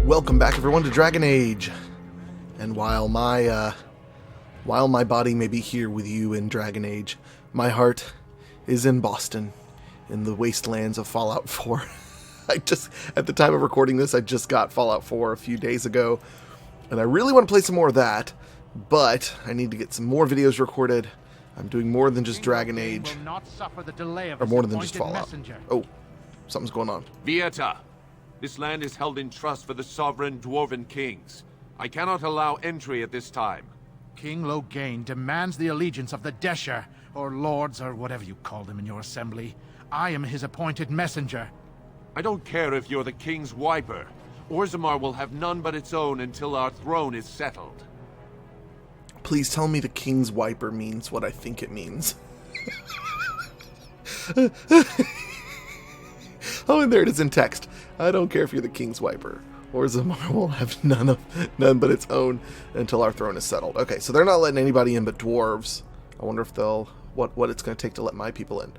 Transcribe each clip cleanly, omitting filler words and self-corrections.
Welcome back, everyone, to Dragon Age. And while my body may be here with you in Dragon Age, my heart is in Boston, in the wastelands of Fallout 4. At the time of recording this, I just got Fallout 4 a few days ago, and I really want to play some more of that, but I need to get some more videos recorded. I'm doing more than just Dragon Age, or more than just Fallout. Oh, something's going on. Vieta, this land is held in trust for the sovereign dwarven kings. I cannot allow entry at this time. King Loghain demands the allegiance of the Desher, or lords, or whatever you call them in your assembly. I am his appointed messenger. I don't care if you're the king's wiper. Orzammar will have none but its own until our throne is settled. Please tell me the king's wiper means what I think it means. Oh, and there it is in text. I don't care if you're the king's wiper. Orzammar will have none but its own until our throne is settled. Okay, so they're not letting anybody in but dwarves. I wonder if what it's going to take to let my people in.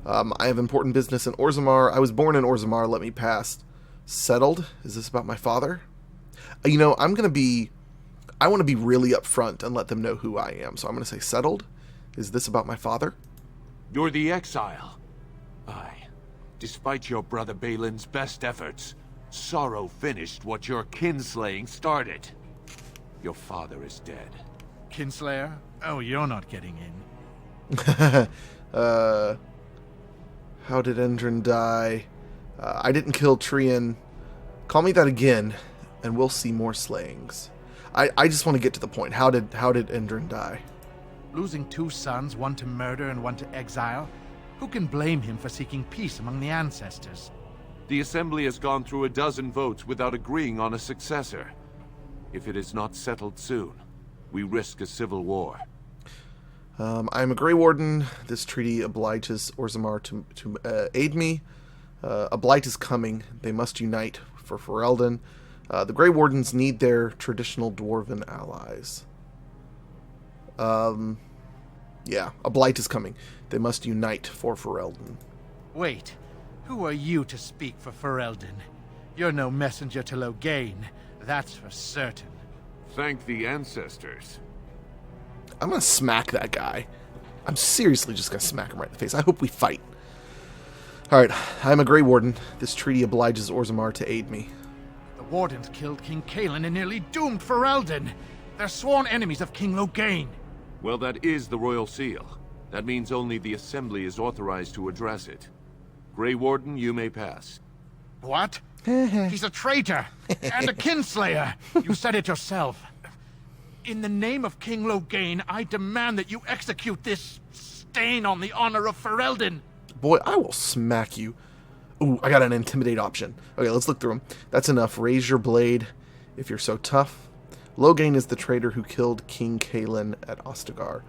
I have important business in Orzammar. I was born in Orzammar. Let me pass. Settled? Is this about my father? You know, I want to be really upfront and let them know who I am. So I'm going to say settled. Is this about my father? You're the exile. Aye. Despite your brother Balin's best efforts, sorrow finished what your kinslaying started. Your father is dead. Kinslayer? Oh, you're not getting in. How did Endrin die? I didn't kill Trian. Call me that again, and we'll see more slayings. I just want to get to the point. How did Endrin die? Losing two sons, one to murder and one to exile? Who can blame him for seeking peace among the ancestors? The Assembly has gone through a dozen votes without agreeing on a successor. If it is not settled soon, we risk a civil war. I am a Grey Warden. This treaty obliges Orzammar to aid me. A blight is coming. They must unite for Ferelden. The Grey Wardens need their traditional dwarven allies. Yeah, a blight is coming. They must unite for Ferelden. Wait, who are you to speak for Ferelden? You're no messenger to Loghain, that's for certain. Thank the ancestors. I'm gonna smack that guy. I'm seriously just gonna smack him right in the face. I hope we fight. Alright, I'm a Grey Warden. This treaty obliges Orzammar to aid me. The Wardens killed King Cailan and nearly doomed Ferelden. They're sworn enemies of King Loghain. Well, that is the Royal Seal. That means only the Assembly is authorized to address it. Grey Warden, you may pass. What? He's a traitor and a kinslayer. You said it yourself. In the name of King Loghain, I demand that you execute this stain on the honor of Ferelden. Boy, I will smack you. Ooh, I got an intimidate option. Okay, let's look through them. That's enough. Raise your blade if you're so tough. Loghain is the traitor who killed King Cailan at Ostagar.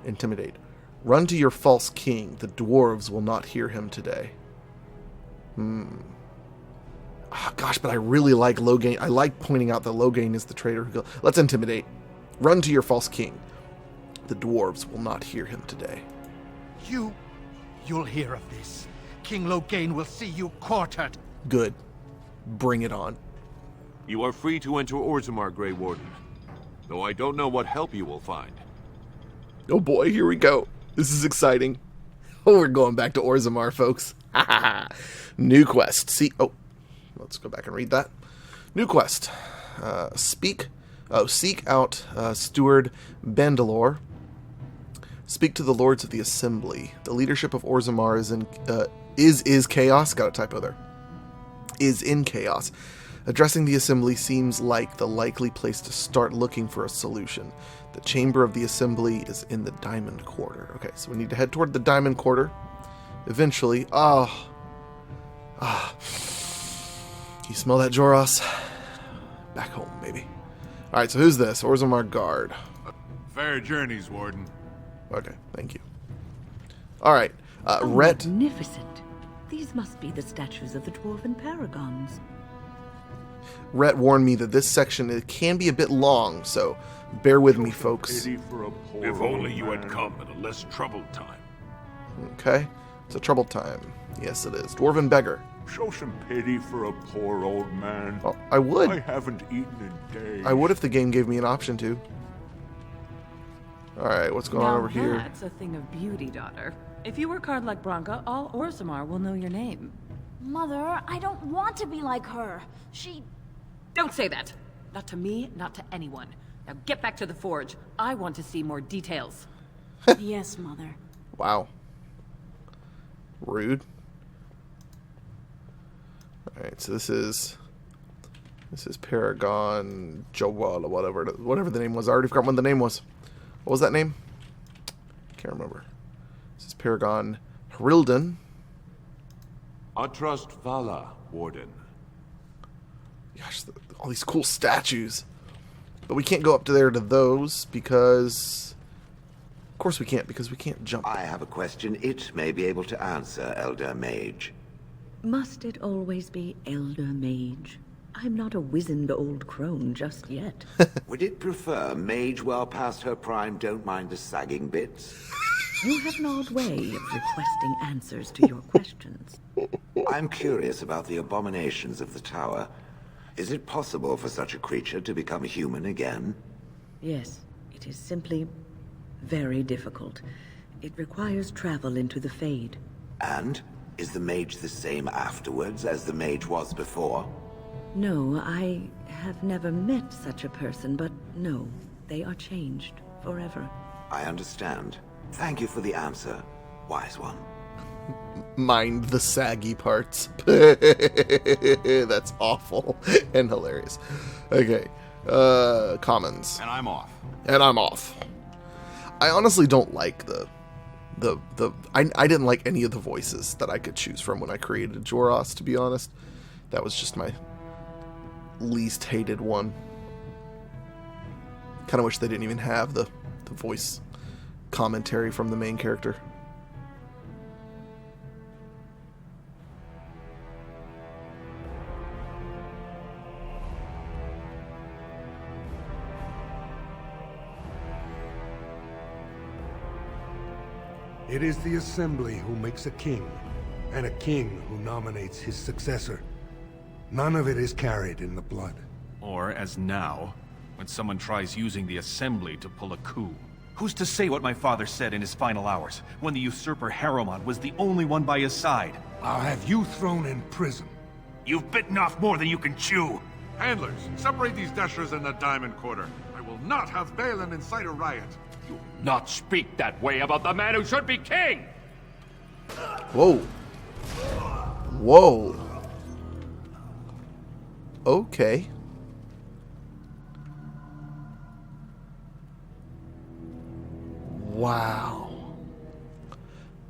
Intimidate. Run to your false king. The dwarves will not hear him today. Oh, gosh, but I really like Loghain. I like pointing out that Loghain is the traitor who killed. Let's intimidate. Run to your false king. The dwarves will not hear him today. You'll hear of this. King Loghain will see you quartered. Good. Bring it on. You are free to enter Orzammar, Grey Warden. Though I don't know what help you will find. Oh boy, here we go. This is exciting. Oh, we're going back to Orzammar, folks. New quest. Let's go back and read that. New quest. Seek out Steward Bandalore. Speak to the lords of the assembly. The leadership of Orzammar is chaos. Got a typo there. Is in chaos. Addressing the assembly seems like the likely place to start looking for a solution. The chamber of the assembly is in the Diamond Quarter. Okay, so we need to head toward the Diamond Quarter. Eventually. You smell that, Joros? Back home, maybe. Alright, so who's this? Orzammar Guard. Fair journeys, Warden. Okay, thank you. Alright, Rhett. Magnificent. These must be the statues of the dwarven paragons. Rhett warned me that this section can be a bit long, so bear with me, folks. If only you had come at a less troubled time. Okay, it's a troubled time. Yes, it is. Dwarven beggar. Show some pity for a poor old man. Oh, I would. I haven't eaten in days. I would if the game gave me an option to. Alright, what's going on over here? That's a thing of beauty, daughter. If you work hard like Branka, all Orzammar will know your name. Mother, I don't want to be like her. She... Don't say that! Not to me, not to anyone. Now get back to the forge. I want to see more details. Yes, Mother. Wow. Rude. Alright, so this is Paragon Jowal, whatever the name was. I already forgot what the name was. What was that name? Can't remember. This is Paragon Hrilden. Atrust Vala, Warden. Gosh, all these cool statues. But we can't go up to there to those because... Of course we can't, because we can't jump. I have a question it may be able to answer, Elder Mage. Must it always be Elder Mage? I'm not a wizened old crone just yet. Would it prefer mage well past her prime don't mind the sagging bits? You have an odd way of requesting answers to your questions. I'm curious about the abominations of the tower. Is it possible for such a creature to become human again? Yes, it is simply very difficult. It requires travel into the Fade. And? Is the mage the same afterwards as the mage was before? No, I have never met such a person, but no, they are changed forever. I understand. Thank you for the answer, wise one. Mind the saggy parts. That's awful and hilarious. Okay. Commons. And I'm off. And I'm off. I honestly don't like I didn't like any of the voices that I could choose from when I created Joros, to be honest. That was just my least hated one. Kind of wish they didn't even have the voice commentary from the main character. It is the Assembly who makes a king, and a king who nominates his successor. None of it is carried in the blood. Or, as now, when someone tries using the Assembly to pull a coup. Who's to say what my father said in his final hours, when the usurper Harrowmont was the only one by his side? I'll have you thrown in prison. You've bitten off more than you can chew! Handlers, separate these dashers in the Diamond Quarter. I will not have Balin incite a riot. You'll not speak that way about the man who should be king! Whoa. Whoa. Okay. Wow.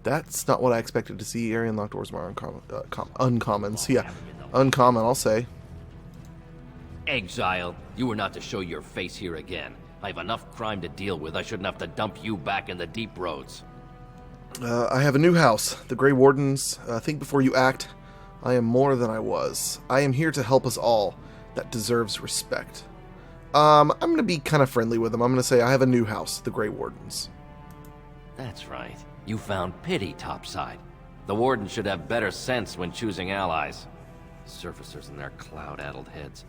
That's not what I expected to see. Area unlocked Orzammar uncommons. Yeah, uncommon, I'll say. Exile, you were not to show your face here again. I have enough crime to deal with. I shouldn't have to dump you back in the deep roads. I have a new house. The Grey Wardens. Think before you act. I am more than I was. I am here to help us all. That deserves respect. I'm going to be kind of friendly with them. I'm going to say I have a new house. The Grey Wardens. That's right. You found pity topside. The Warden should have better sense when choosing allies. Surfacers and their cloud-addled heads.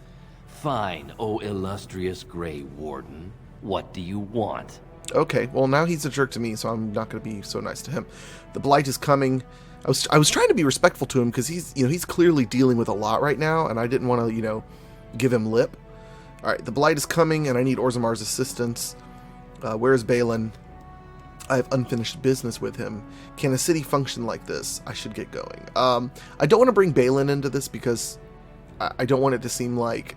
Fine, oh illustrious Grey Warden. What do you want? Okay, well now he's a jerk to me, so I'm not going to be so nice to him. The Blight is coming. I was trying to be respectful to him because he's clearly dealing with a lot right now, and I didn't want to give him lip. All right, the Blight is coming, and I need Orzammar's assistance. Where's Balin? I have unfinished business with him. Can a city function like this? I should get going. I don't want to bring Balin into this because I don't want it to seem like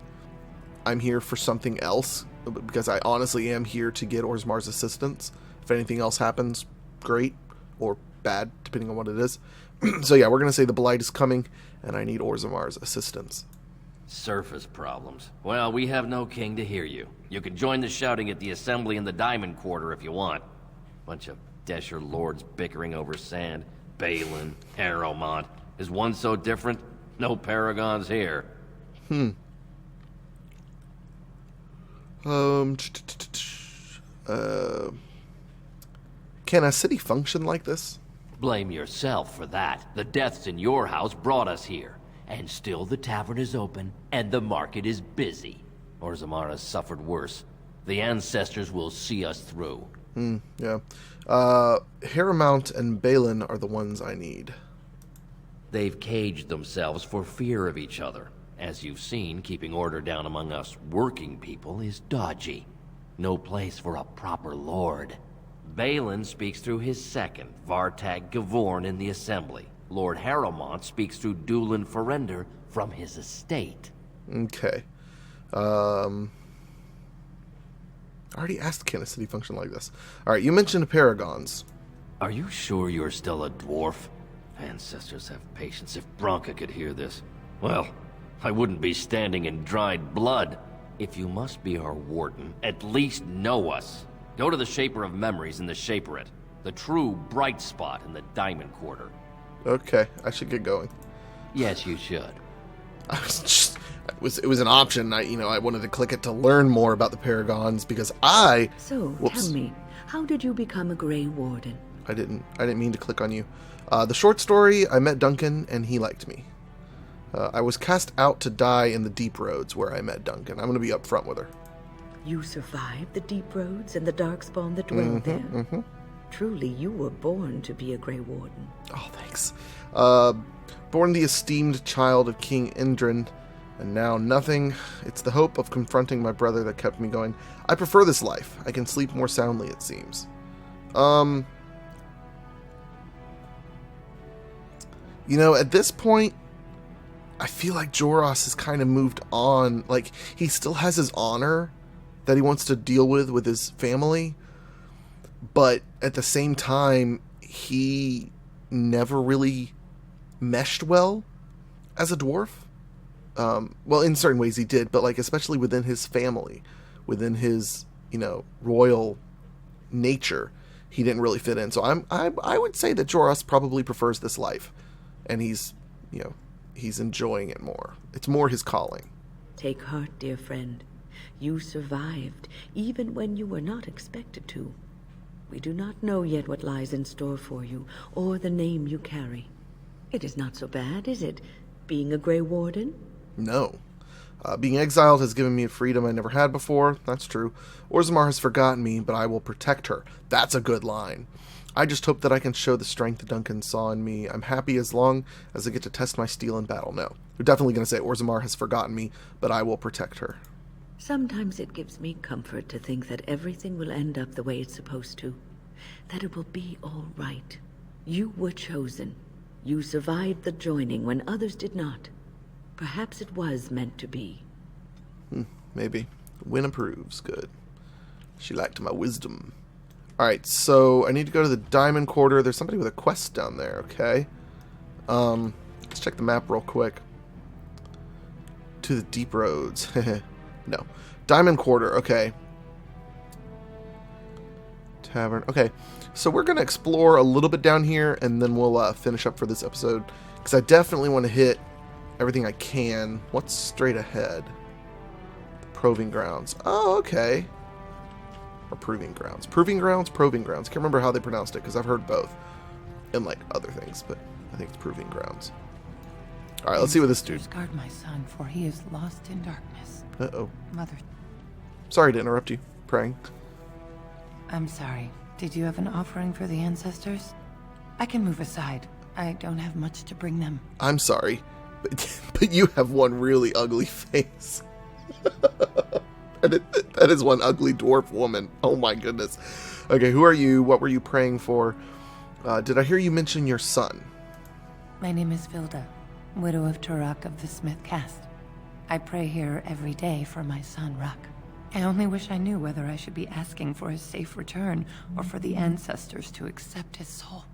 I'm here for something else, because I honestly am here to get Orzammar's assistance. If anything else happens, great, or bad, depending on what it is. So yeah, we're going to say the Blight is coming, and I need Orzammar's assistance. Surface problems. Well, we have no king to hear you. You can join the shouting at the Assembly in the Diamond Quarter if you want. Bunch of Desher lords bickering over sand. Balin, Harrowmont. Is one so different? No paragons here. Can a city function like this? Blame yourself for that. The deaths in your house brought us here. and still the tavern is open, and the market is busy. Orzammar has suffered worse. The ancestors will see us through. Yeah. Harrowmount and Balin are the ones I need. They've caged themselves for fear of each other. As you've seen, keeping order down among us working people is dodgy. No place for a proper lord. Balin speaks through his second, Vartag Gavorn, in the Assembly. Lord Harrowmont speaks through Dulin Ferender from his estate. Okay. I already asked can a city function like this. Alright, you mentioned paragons. Are you sure you're still a dwarf? Ancestors have patience. If Bronca could hear this, well, I wouldn't be standing in dried blood. If you must be our warden, at least know us. Go to the Shaper of Memories in the Shaperate, the true bright spot in the Diamond Quarter. Okay, I should get going. Yes, you should. It was an option. I wanted to click it to learn more about the paragons because So, tell me, how did you become a Grey Warden? I didn't mean to click on you. The short story, I met Duncan and he liked me. I was cast out to die in the Deep Roads where I met Duncan. I'm going to be upfront with her. You survived the Deep Roads and the Darkspawn that dwelled there? Mm-hmm. Truly, you were born to be a Grey Warden. Oh, thanks. Born the esteemed child of King Indrin, and now nothing. It's the hope of confronting my brother that kept me going. I prefer this life. I can sleep more soundly, it seems. At this point, I feel like Joros has kind of moved on. Like, he still has his honor that he wants to deal with his family, but at the same time, he never really meshed well as a dwarf. Well, in certain ways he did, but especially within his family, within his, royal nature, he didn't really fit in. So I would say that Joros probably prefers this life, and he's enjoying it more. It's more his calling. Take heart, dear friend. You survived, even when you were not expected to. We do not know yet what lies in store for you, or the name you carry. It is not so bad, is it, being a Grey Warden? No. Being exiled has given me a freedom I never had before. That's true. Orzammar has forgotten me, but I will protect her. That's a good line. I just hope that I can show the strength Duncan saw in me. I'm happy as long as I get to test my steel in battle. No. We're definitely going to say Orzammar has forgotten me, but I will protect her. Sometimes it gives me comfort to think that everything will end up the way it's supposed to. That it will be all right. You were chosen. You survived the joining when others did not. Perhaps it was meant to be. Maybe. Win approves. Good. She liked my wisdom. Alright, so I need to go to the Diamond Quarter. There's somebody with a quest down there, okay? Let's check the map real quick. To the Deep Roads. No. Diamond Quarter, okay. Tavern. Okay, so we're going to explore a little bit down here, and then we'll finish up for this episode. Because I definitely want to hit everything I can. What's straight ahead? The Proving Grounds. Oh, okay. Or Proving Grounds. Proving Grounds? Proving Grounds. Can't remember how they pronounced it, because I've heard both. And, other things, but I think it's Proving Grounds. Alright, let's see what this dude... Guard my son, for he is lost in darkness. Uh-oh. Mother. Sorry to interrupt you. Praying. I'm sorry. Did you have an offering for the ancestors? I can move aside. I don't have much to bring them. I'm sorry, but you have one really ugly face. That is one ugly dwarf woman. Oh my goodness. Okay, who are you? What were you praying for? Did I hear you mention your son? My name is Vilda, widow of Turok of the Smith Caste. I pray here every day for my son, Ruck. I only wish I knew whether I should be asking for his safe return or for the ancestors to accept his soul.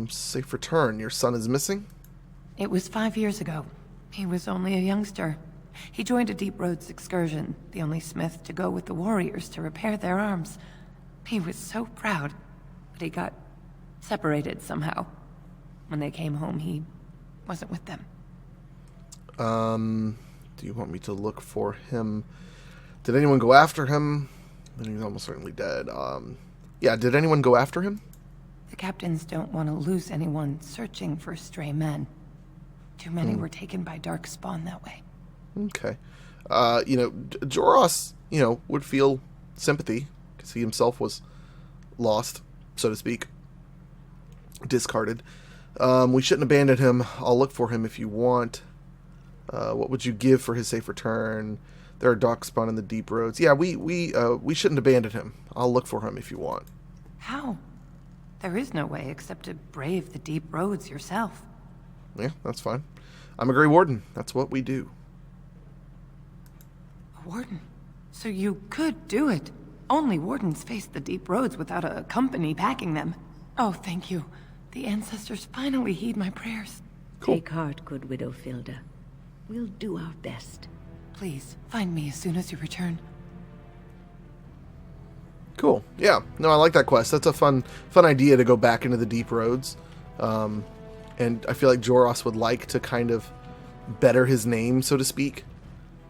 Safe return. Your son is missing? It was 5 years ago. He was only a youngster. He joined a Deep Roads excursion, the only smith to go with the warriors to repair their arms. He was so proud, but he got separated somehow. When they came home, he wasn't with them. Do you want me to look for him? Did anyone go after him? He's almost certainly dead. Yeah, did anyone go after him? The captains don't want to lose anyone searching for stray men. Too many were taken by Darkspawn that way. Okay. Joros, would feel sympathy because he himself was lost, so to speak. Discarded. We shouldn't abandon him. I'll look for him if you want. What would you give for his safe return? There are Darkspawn in the deep roads. Yeah, we shouldn't abandon him. I'll look for him if you want. How? There is no way except to brave the deep roads yourself. Yeah, that's fine. I'm a Grey Warden. That's what we do. A warden? So you could do it. Only wardens face the deep roads without a company backing them. Oh, thank you. The ancestors finally heed my prayers. Cool. Take heart, good Widow Filda. We'll do our best. Please, find me as soon as you return. Cool. Yeah. No, I like that quest. That's a fun idea to go back into the deep roads. And I feel like Joros would like to kind of better his name, so to speak.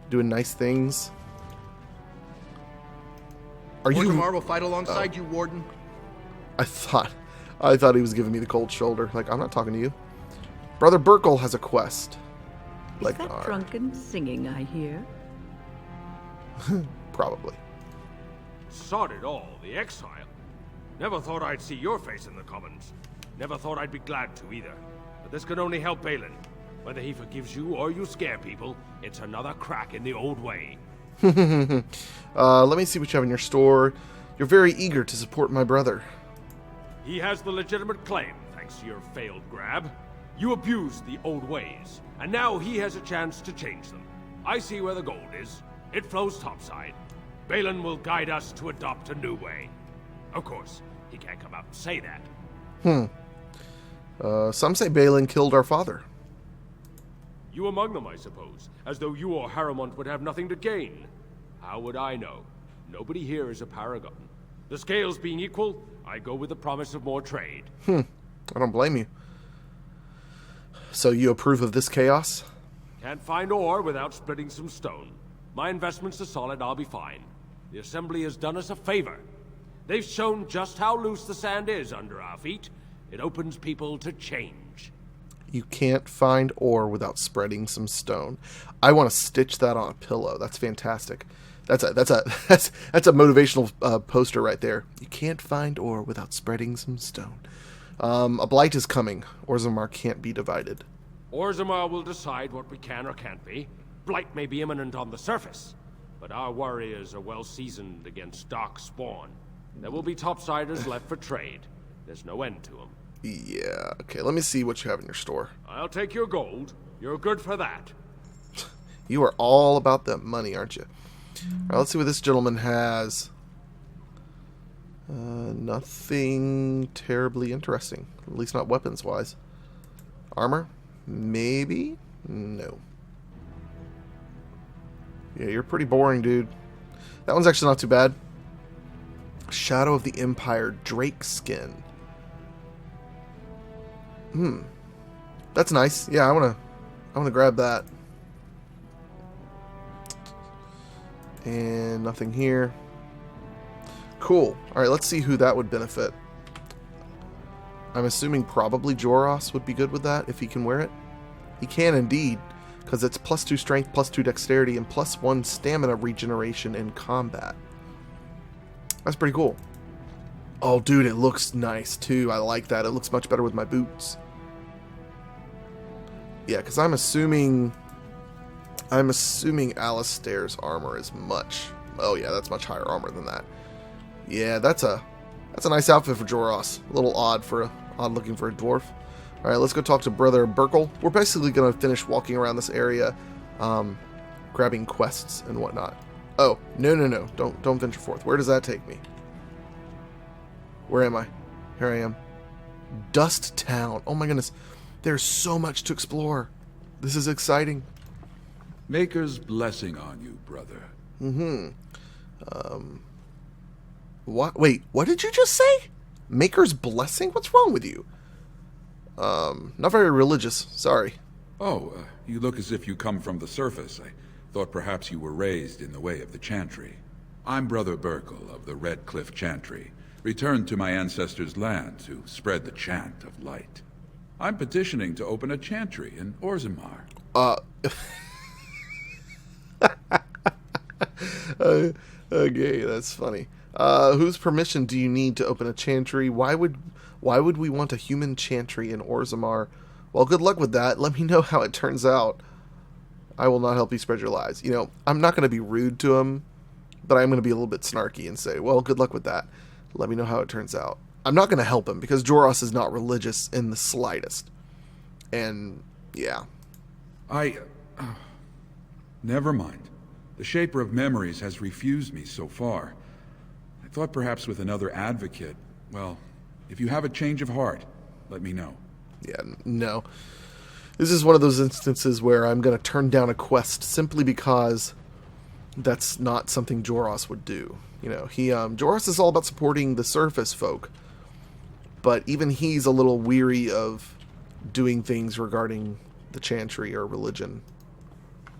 Doing nice things. Orzammar will fight alongside you, Warden. I thought he was giving me the cold shoulder. Like, I'm not talking to you. Brother Burkle has a quest. Is that drunken singing I hear? Probably. Sod it all, the exile. Never thought I'd see your face in the Commons. Never thought I'd be glad to either. But this can only help Balin. Whether he forgives you or you scare people, it's another crack in the old way. Let me see what you have in your store. You're very eager to support my brother. He has the legitimate claim, thanks to your failed grab. You abused the old ways, and now he has a chance to change them. I see where the gold is. It flows topside. Balin will guide us to adopt a new way. Of course, he can't come out and say that. Some say Balin killed our father. You among them, I suppose, as though you or Harrowmont would have nothing to gain. How would I know? Nobody here is a paragon. The scales being equal, I go with the promise of more trade. I don't blame you. So you approve of this chaos? Can't find ore without splitting some stone. My investments are solid, I'll be fine. The Assembly has done us a favor. They've shown just how loose the sand is under our feet. It opens people to change. You can't find ore without spreading some stone. I want to stitch that on a pillow. That's fantastic. That's a motivational poster right there. You can't find ore without spreading some stone. A blight is coming. Orzammar can't be divided. Orzammar will decide what we can or can't be. Blight may be imminent on the surface, but our warriors are well seasoned against dark spawn. There will be topsiders left for trade. There's no end to them. Yeah, okay, let me see what you have in your store. I'll take your gold. You're good for that. You are all about that money, aren't you? All right, let's see what this gentleman has. Nothing terribly interesting. At least not weapons-wise. Armor? Maybe? No. Yeah, you're pretty boring, dude. That one's actually not too bad. Shadow of the Empire Drake skin. That's nice. Yeah, I wanna grab that. And nothing here. Cool. Alright, let's see who that would benefit. I'm assuming probably Joros would be good with that if he can wear it. He can indeed, because it's +2 strength, +2 dexterity, and +1 stamina regeneration in combat. That's pretty cool. Oh, dude, it looks nice too. I like that. It looks much better with my boots. Yeah, because I'm assuming Alistair's armor is much. Oh yeah, that's much higher armor than that. Yeah, that's a nice outfit for Joros. A little odd looking for a dwarf. All right, let's go talk to Brother Burkle. We're basically gonna finish walking around this area, grabbing quests and whatnot. Oh no! Don't venture forth. Where does that take me? Where am I? Here I am. Dust Town. Oh my goodness. There's so much to explore. This is exciting. Maker's blessing on you, brother. What? Wait, what did you just say? Maker's blessing? What's wrong with you? Not very religious. Sorry. Oh, you look as if you come from the surface. I thought perhaps you were raised in the way of the Chantry. I'm Brother Burkle of the Red Cliff Chantry. returned to my ancestors' land to spread the chant of light. I'm petitioning to open a chantry in Orzammar. Okay, that's funny. Whose permission do you need to open a chantry? Why would we want a human chantry in Orzammar? Well, good luck with that. Let me know how it turns out. I will not help you spread your lies. You know, I'm not going to be rude to him, but I'm going to be a little bit snarky and say, well, good luck with that. Let me know how it turns out. I'm not going to help him because Joros is not religious in the slightest. And, yeah. Never mind. The Shaper of Memories has refused me so far. I thought perhaps with another advocate. Well, if you have a change of heart, let me know. Yeah, no. This is one of those instances where I'm going to turn down a quest simply because that's not something Joros would do. You know, Joros is all about supporting the surface folk, but even he's a little weary of doing things regarding the chantry or religion.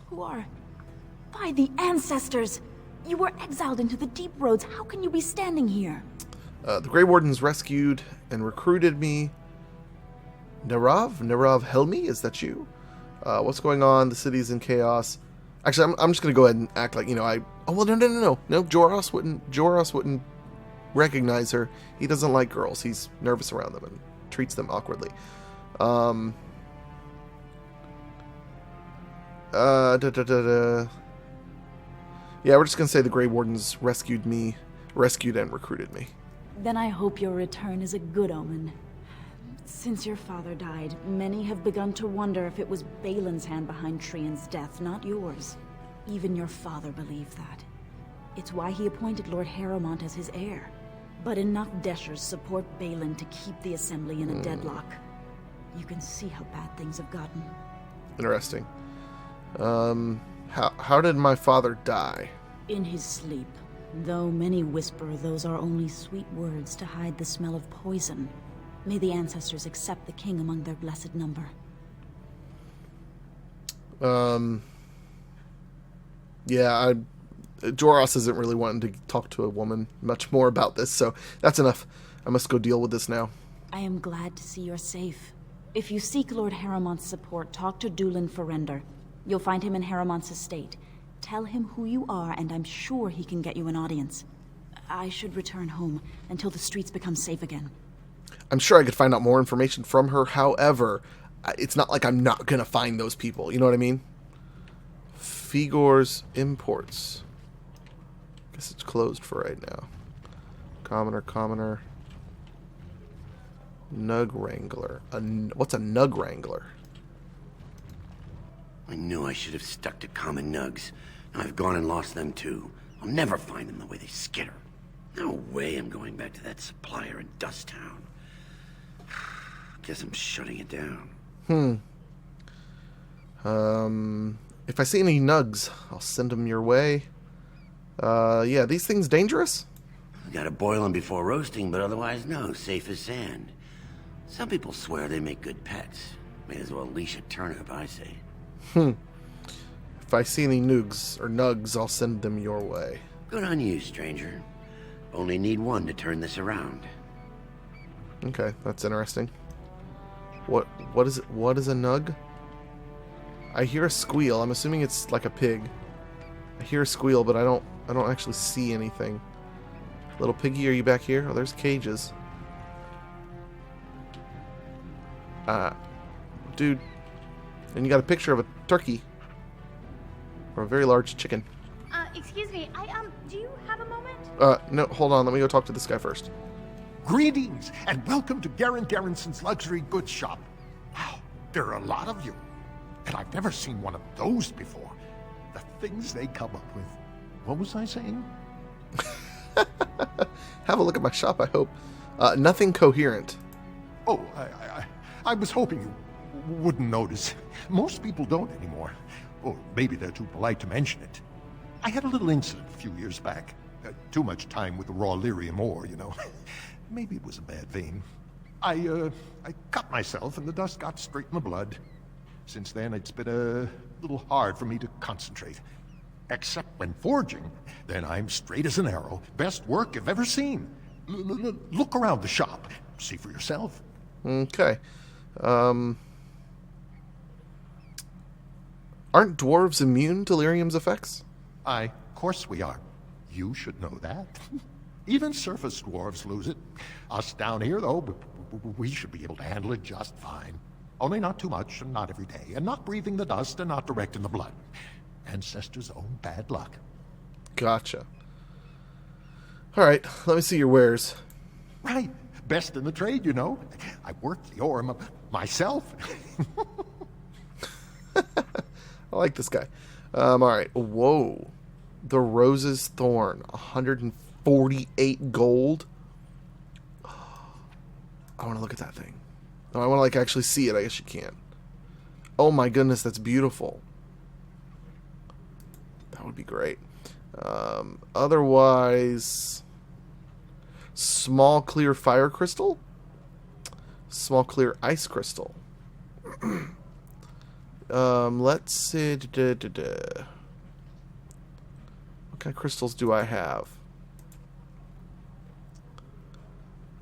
Who are? By the ancestors! You were exiled into the deep roads. How can you be standing here? The Grey Wardens rescued and recruited me. Narav Helmi, is that you? What's going on? The city's in chaos. Actually, I'm just gonna go ahead and act like, you know, no. Joros wouldn't recognize her. He doesn't like girls. He's nervous around them and treats them awkwardly. Yeah, we're just gonna say the Grey Wardens rescued and recruited me. Then I hope your return is a good omen. Since your father died, many have begun to wonder if it was Balin's hand behind Trian's death, not yours. Even your father believed that. It's why he appointed Lord Harrowmont as his heir. But enough Deshers support Balin to keep the Assembly in a deadlock. You can see how bad things have gotten. Interesting. How did my father die? In his sleep. Though many whisper those are only sweet words to hide the smell of poison. May the ancestors accept the king among their blessed number. Yeah, Joros isn't really wanting to talk to a woman much more about this, so that's enough. I must go deal with this now. I am glad to see you're safe. If you seek Lord Harrowmont's support, talk to Dulin Ferrender. You'll find him in Harrowmont's estate. Tell him who you are, and I'm sure he can get you an audience. I should return home until the streets become safe again. I'm sure I could find out more information from her. However, it's not like I'm not going to find those people. You know what I mean? Figor's Imports. Guess it's closed for right now. Commoner. Nug Wrangler. What's a Nug Wrangler? I knew I should have stuck to common nugs. Now I've gone and lost them too. I'll never find them the way they skitter. No way I'm going back to that supplier in Dust Town. Guess I'm shutting it down. If I see any nugs, I'll send them your way. Yeah, these things dangerous? Gotta boil them before roasting, but otherwise no, safe as sand. Some people swear they make good pets. May as well leash a turnip, I say. If I see any nugs, I'll send them your way. Good on you, stranger. Only need one to turn this around. Okay, that's interesting. What is it? What is a nug? I hear a squeal. I'm assuming it's like a pig. I hear a squeal, but I don't actually see anything. Little piggy, are you back here? Oh, there's cages. Dude. And you got a picture of a turkey. Or a very large chicken. Excuse me, do you have a moment? No, hold on, let me go talk to this guy first. Greetings, and welcome to Garen Garrison's Luxury Goods Shop. Wow, there are a lot of you. And I've never seen one of those before. The things they come up with. What was I saying? Have a look at my shop, I hope. Nothing coherent. Oh, I was hoping you wouldn't notice. Most people don't anymore. Or maybe they're too polite to mention it. I had a little incident a few years back. Too much time with the raw lyrium ore, you know. Maybe it was a bad vein. I cut myself and the dust got straight in the blood. Since then, it's been a little hard for me to concentrate. Except when forging. Then I'm straight as an arrow. Best work I've ever seen. Look around the shop. See for yourself. Okay. Aren't dwarves immune to lyrium's effects? Of course we are. You should know that. Even surface dwarves lose it. Us down here, though, we should be able to handle it just fine. Only not too much, and not every day, and not breathing the dust, and not direct in the blood. Ancestors' own bad luck. Gotcha. All right, let me see your wares. Right. Best in the trade, you know. I work the ore myself. I like this guy. All right. Whoa. The Rose's Thorn. 148 gold. I want to look at that thing. No, I want to like actually see it. I guess you can't. Oh my goodness, that's beautiful. That would be great. Otherwise, small clear fire crystal. Small clear ice crystal. Let's see. What kind of crystals do I have?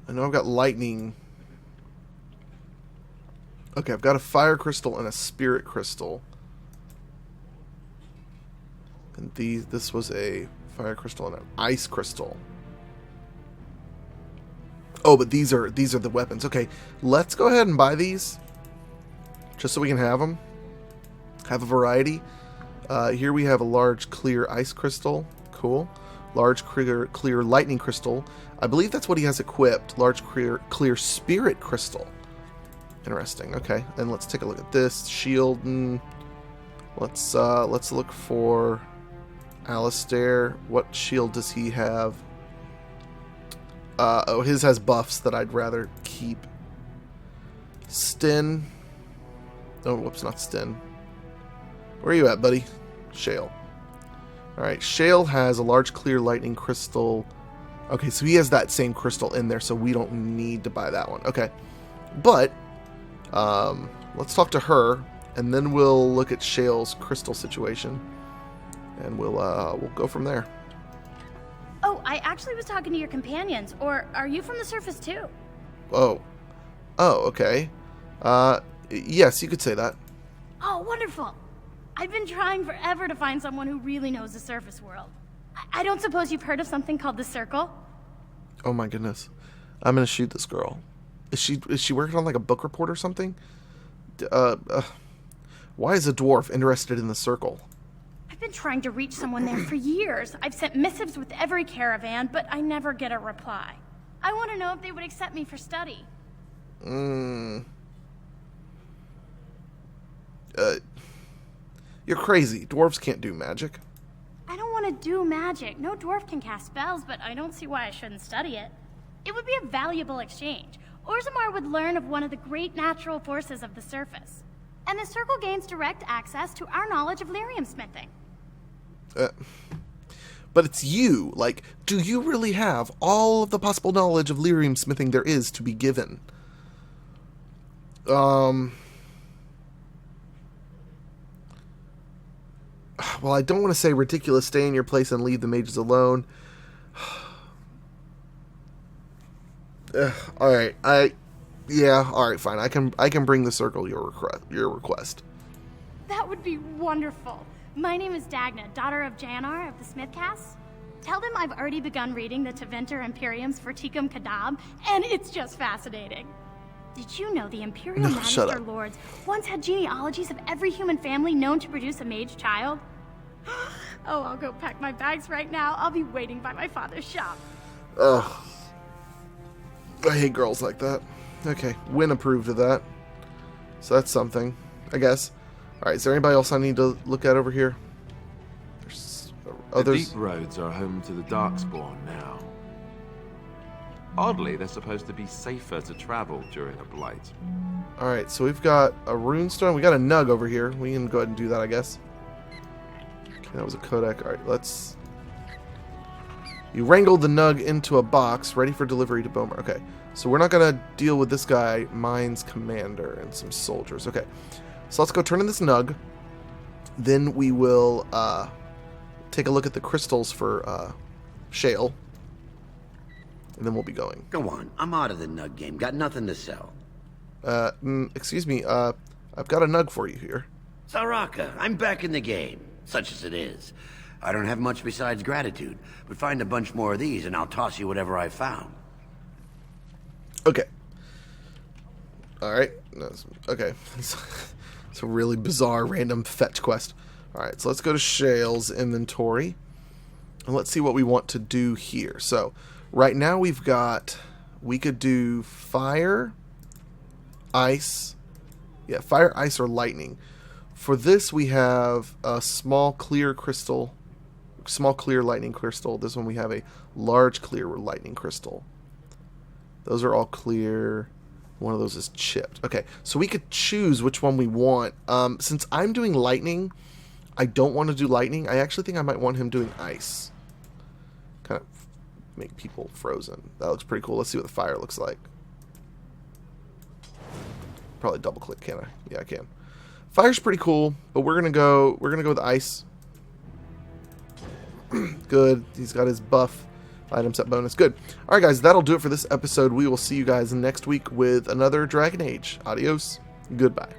I know I've got lightning. Okay, I've got a fire crystal and a spirit crystal. And this was a fire crystal and an ice crystal. Oh, but these are the weapons. Okay, let's go ahead and buy these, just so we can have them. Have a variety. Here we have a large clear ice crystal. Cool. Large clear lightning crystal. I believe that's what he has equipped. Large clear spirit crystal. Interesting. Okay, and let's take a look at this shield. Let's look for Alistair. What shield does he have? Oh, his has buffs that I'd rather keep. Sten. Oh, whoops, not Sten. Where are you at, buddy? Shale. Alright, Shale has a large clear lightning crystal. Okay, so he has that same crystal in there, so we don't need to buy that one. Okay. But, let's talk to her, and then we'll look at Shale's crystal situation. And we'll go from there. Oh, I actually was talking to your companions. Or are you from the surface too? Oh, okay. Yes, you could say that. Oh, wonderful. I've been trying forever to find someone who really knows the surface world. I don't suppose you've heard of something called the Circle? Oh my goodness. I'm gonna shoot this girl. Is she working on like a book report or something? Why is a dwarf interested in the Circle? I've been trying to reach someone there for years. I've sent missives with every caravan, but I never get a reply. I want to know if they would accept me for study. You're crazy. Dwarves can't do magic. I don't want to do magic. No dwarf can cast spells, but I don't see why I shouldn't study it. It would be a valuable exchange. Orzammar would learn of one of the great natural forces of the surface. And the Circle gains direct access to our knowledge of lyrium smithing. But it's you. Like, do you really have all of the possible knowledge of lyrium smithing there is to be given? Well, I don't want to say ridiculous, stay in your place and leave the mages alone. Alright, alright, fine. I can bring the Circle your request. That would be wonderful. My name is Dagna, daughter of Janar of the Smithcast. Tell them I've already begun reading the Tevinter Imperium's Verticum Kadab, and it's just fascinating. Did you know the Imperial Magister Lords once had genealogies of every human family known to produce a mage child? Oh, I'll go pack my bags right now. I'll be waiting by my father's shop. Ugh. I hate girls like that. Okay, Wynn approved of that. So that's something, I guess. Alright, is there anybody else I need to look at over here? There's others. The deep roads are home to the Darkspawn now. Oddly, they're supposed to be safer to travel during a blight. Alright, so we've got a runestone. We got a nug over here. We can go ahead and do that, I guess. Okay, that was a Kodak. Alright, let's... You wrangled the nug into a box, ready for delivery to Bomer. Okay, so we're not going to deal with this guy, Mine's Commander, and some soldiers. Okay, so let's go turn in this nug. Then we will take a look at the crystals for Shale. and then we'll be going. Go on, I'm out of the nug game. Got nothing to sell. Excuse me, I've got a nug for you here. Saraka, I'm back in the game, such as it is. I don't have much besides gratitude, but find a bunch more of these and I'll toss you whatever I found. Okay. Alright. Okay. It's a really bizarre random fetch quest. Alright, so let's go to Shale's inventory. And let's see what we want to do here. So, right now we could do fire, ice. Yeah, fire, ice, or lightning. For this we have a small clear lightning crystal. This one we have a large clear lightning crystal. Those are all clear. One of those is chipped. Okay, so we could choose which one we want. Since I'm doing lightning, I don't want to do lightning. I actually think I might want him doing ice. Kind of make people frozen. That looks pretty cool. Let's see what the fire looks like. Probably double click, can I? Yeah, I can. Fire's pretty cool, but we're gonna go with ice. Good. He's got his buff item set bonus. Good. Alright guys, that'll do it for this episode. We will see you guys next week with another Dragon Age. Adios. Goodbye.